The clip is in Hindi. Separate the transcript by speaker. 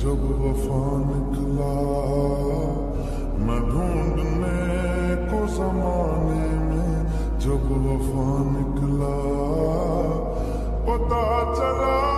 Speaker 1: जब वफा निकला मैं ढूंढने को ज़माने में, जब वफा निकला पता चला